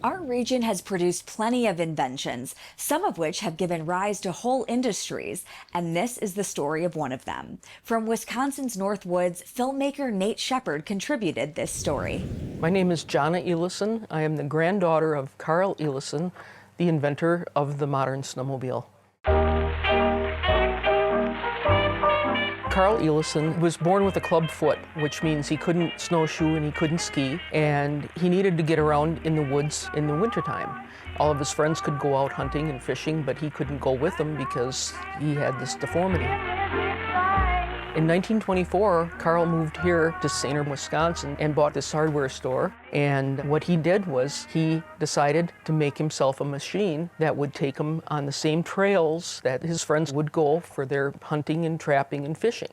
Our region has produced plenty of inventions, some of which have given rise to whole industries, and this is the story of one of them. From Wisconsin's North Woods, filmmaker Nate Shepard contributed this story. My name is Jonna Elison. I am the granddaughter of Carl Elison, the inventor of the modern snowmobile. Carl Elison was born with a club foot, which means he couldn't snowshoe and he couldn't ski, and he needed to get around in the woods in the wintertime. All of his friends could go out hunting and fishing, but he couldn't go with them because he had this deformity. In 1924, Carl moved here to Sainer, Wisconsin, and bought this hardware store. And what he did was he decided to make himself a machine that would take him on the same trails that his friends would go for their hunting and trapping and fishing.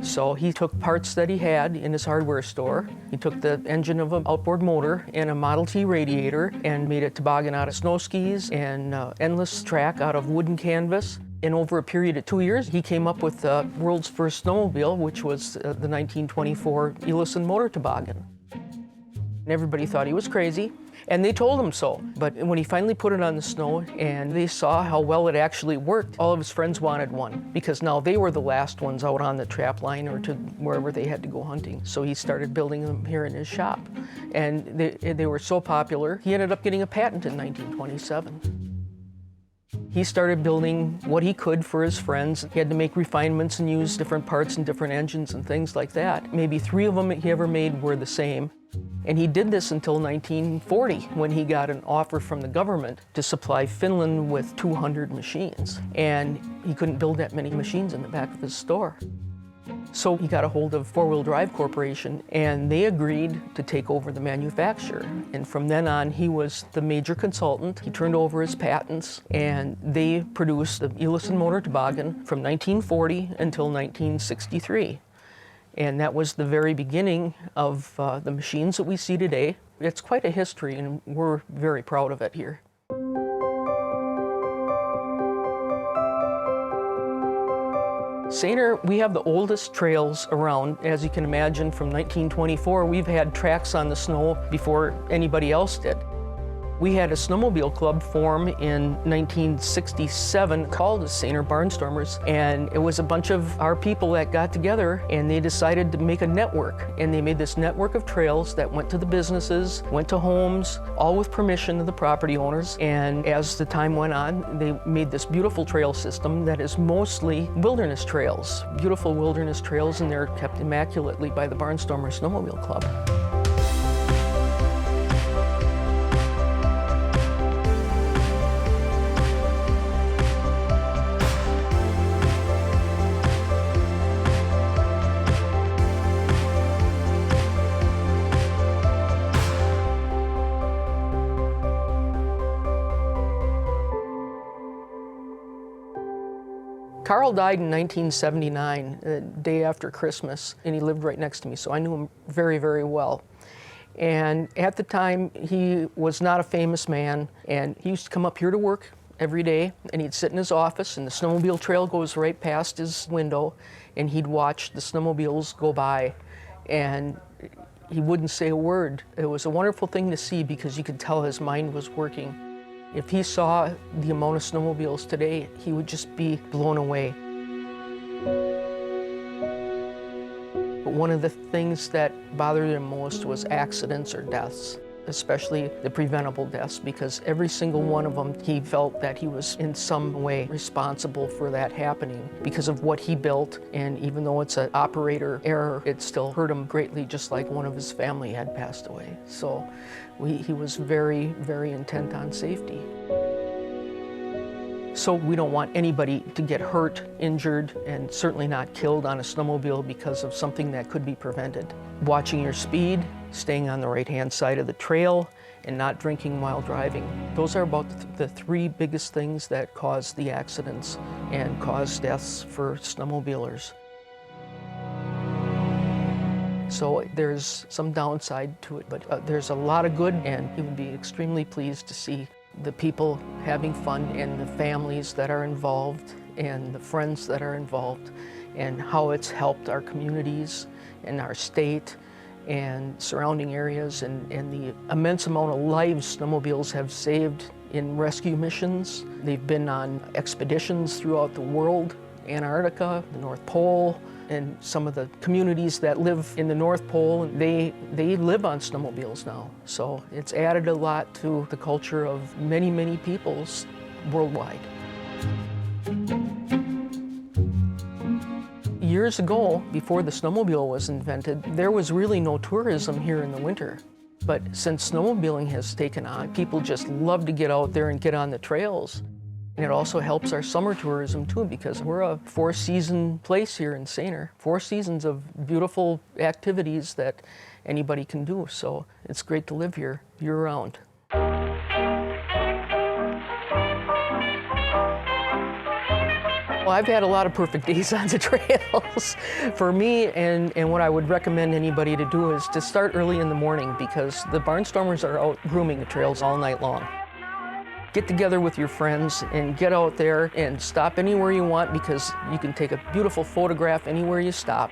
So he took parts that he had in his hardware store. He took the engine of an outboard motor and a Model T radiator and made a toboggan out of snow skis and endless track out of wooden canvas. And over a period of 2 years, he came up with the world's first snowmobile, which was the 1924 Elison motor toboggan. And everybody thought he was crazy, and they told him so. But when he finally put it on the snow and they saw how well it actually worked, all of his friends wanted one, because now they were the last ones out on the trap line or to wherever they had to go hunting. So he started building them here in his shop. And they were so popular, he ended up getting a patent in 1927. He started building what he could for his friends. He had to make refinements and use different parts and different engines and things like that. Maybe 3 of them he ever made were the same. And he did this until 1940, when he got an offer from the government to supply Finland with 200 machines. And he couldn't build that many machines in the back of his store. So he got a hold of Four Wheel Drive Corporation, and they agreed to take over the manufacture. And from then on, he was the major consultant. He turned over his patents, and they produced the Elison motor toboggan from 1940 until 1963. And that was the very beginning of the machines that we see today. It's quite a history, and we're very proud of it here. Sainer, we have the oldest trails around. As you can imagine, from 1924, we've had tracks on the snow before anybody else did. We had a snowmobile club form in 1967 called the Sainer Barnstormers, and it was a bunch of our people that got together and they decided to make a network. And they made this network of trails that went to the businesses, went to homes, all with permission of the property owners. And as the time went on, they made this beautiful trail system that is mostly wilderness trails, beautiful wilderness trails, and they're kept immaculately by the Barnstormers Snowmobile Club. Carl died in 1979, the day after Christmas, and he lived right next to me, so I knew him very, very well. And at the time, he was not a famous man, and he used to come up here to work every day, and he'd sit in his office, and the snowmobile trail goes right past his window, and he'd watch the snowmobiles go by, and he wouldn't say a word. It was a wonderful thing to see because you could tell his mind was working. If he saw the amount of snowmobiles today, he would just be blown away. But one of the things that bothered him most was accidents or deaths, especially the preventable deaths, because every single one of them, he felt that he was in some way responsible for that happening because of what he built. And even though it's an operator error, it still hurt him greatly, just like one of his family had passed away. So he was very, very intent on safety. So we don't want anybody to get hurt, injured, and certainly not killed on a snowmobile because of something that could be prevented. Watching your speed, staying on the right-hand side of the trail, and not drinking while driving. Those are about the 3 biggest things that cause the accidents and cause deaths for snowmobilers. So there's some downside to it, but there's a lot of good, and he would be extremely pleased to see the people having fun and the families that are involved and the friends that are involved and how it's helped our communities and our state and surrounding areas, and the immense amount of lives snowmobiles have saved in rescue missions. They've been on expeditions throughout the world, Antarctica, the North Pole, and some of the communities that live in the North Pole, they live on snowmobiles now. So it's added a lot to the culture of many, many peoples worldwide. Years ago, before the snowmobile was invented, there was really no tourism here in the winter. But since snowmobiling has taken on, people just love to get out there and get on the trails. And it also helps our summer tourism too, because we're a four-season place here in Sainer. 4 seasons of beautiful activities that anybody can do. So it's great to live here year-round. Well, I've had a lot of perfect days on the trails. For me, and what I would recommend anybody to do is to start early in the morning, because the barnstormers are out grooming the trails all night long. Get together with your friends and get out there and stop anywhere you want, because you can take a beautiful photograph anywhere you stop.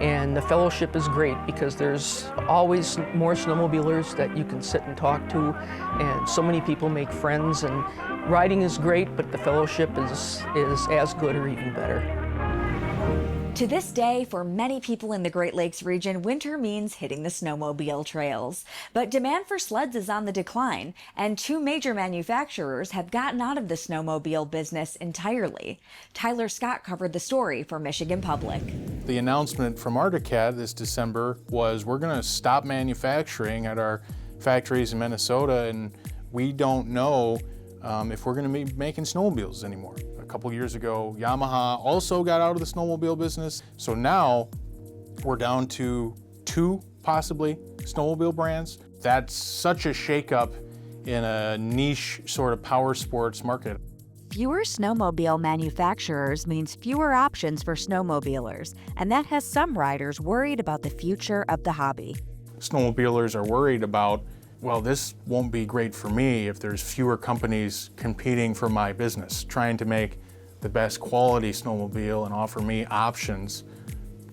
And the fellowship is great because there's always more snowmobilers that you can sit and talk to, and so many people make friends, and riding is great, but the fellowship is as good or even better. To this day, for many people in the Great Lakes region, winter means hitting the snowmobile trails. But demand for sleds is on the decline, and 2 major manufacturers have gotten out of the snowmobile business entirely. Tyler Scott covered the story for Michigan Public. The announcement from Arctic Cat this December was we're going to stop manufacturing at our factories in Minnesota, and we don't know if we're going to be making snowmobiles anymore. A couple years ago, Yamaha also got out of the snowmobile business. So now we're down to 2 possibly snowmobile brands. That's such a shakeup in a niche sort of power sports market. Fewer snowmobile manufacturers means fewer options for snowmobilers, and that has some riders worried about the future of the hobby. Snowmobilers are worried about, well, this won't be great for me if there's fewer companies competing for my business, trying to make the best quality snowmobile and offer me options.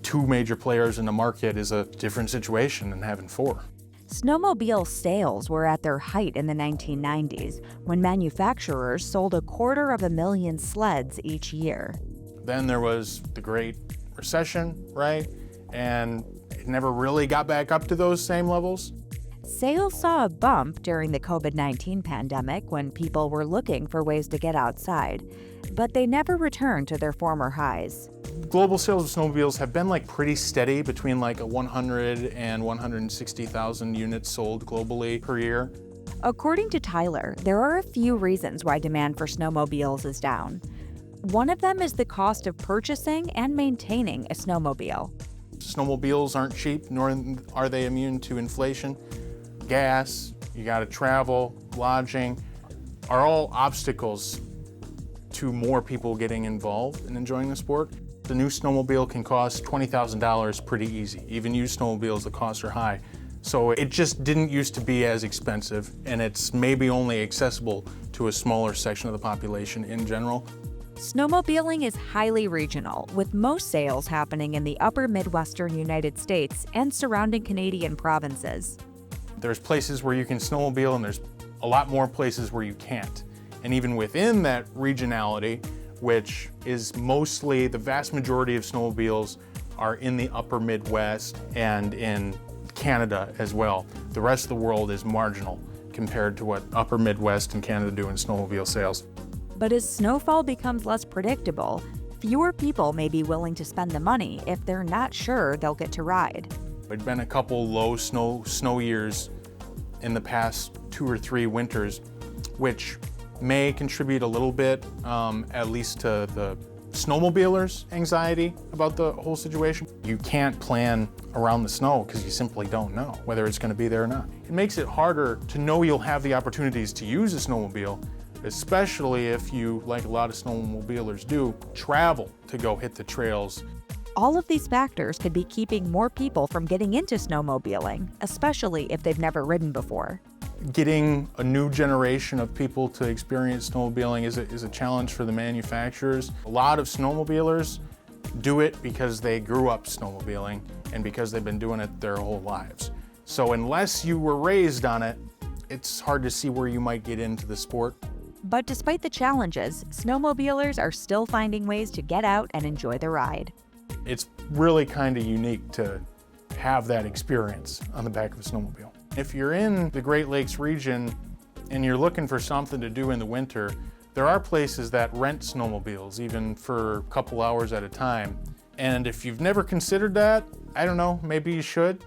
2 major players in the market is a different situation than having 4. Snowmobile sales were at their height in the 1990s, when manufacturers sold 250,000 sleds each year. Then there was the Great Recession, right? And it never really got back up to those same levels. Sales saw a bump during the COVID-19 pandemic when people were looking for ways to get outside, but they never returned to their former highs. Global sales of snowmobiles have been pretty steady between 100 and 160,000 units sold globally per year. According to Tyler, there are a few reasons why demand for snowmobiles is down. One of them is the cost of purchasing and maintaining a snowmobile. Snowmobiles aren't cheap, nor are they immune to inflation. Gas, you gotta travel, lodging, are all obstacles to more people getting involved and enjoying the sport. The new snowmobile can cost $20,000 pretty easy. Even used snowmobiles, the costs are high. So it just didn't used to be as expensive, and it's maybe only accessible to a smaller section of the population in general. Snowmobiling is highly regional, with most sales happening in the upper Midwestern United States and surrounding Canadian provinces. There's places where you can snowmobile, and there's a lot more places where you can't. And even within that regionality, which is mostly the vast majority of snowmobiles are in the upper Midwest and in Canada as well. The rest of the world is marginal compared to what upper Midwest and Canada do in snowmobile sales. But as snowfall becomes less predictable, fewer people may be willing to spend the money if they're not sure they'll get to ride. There'd been a couple low snow years in the past 2 or 3 winters, which may contribute a little bit, at least to the snowmobilers' anxiety about the whole situation. You can't plan around the snow because you simply don't know whether it's going to be there or not. It makes it harder to know you'll have the opportunities to use a snowmobile, especially if you, like a lot of snowmobilers do, travel to go hit the trails. All of these factors could be keeping more people from getting into snowmobiling, especially if they've never ridden before. Getting a new generation of people to experience snowmobiling is a challenge for the manufacturers. A lot of snowmobilers do it because they grew up snowmobiling and because they've been doing it their whole lives. So unless you were raised on it, it's hard to see where you might get into the sport. But despite the challenges, snowmobilers are still finding ways to get out and enjoy the ride. It's really kind of unique to have that experience on the back of a snowmobile. If you're in the Great Lakes region and you're looking for something to do in the winter, there are places that rent snowmobiles, even for a couple hours at a time. And if you've never considered that, I don't know, maybe you should.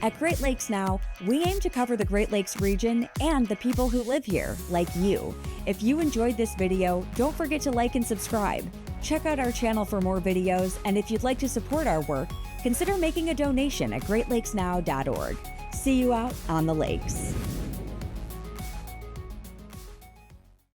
At Great Lakes Now, we aim to cover the Great Lakes region and the people who live here, like you. If you enjoyed this video, don't forget to like and subscribe. Check out our channel for more videos, and if you'd like to support our work, consider making a donation at greatlakesnow.org. See you out on the lakes.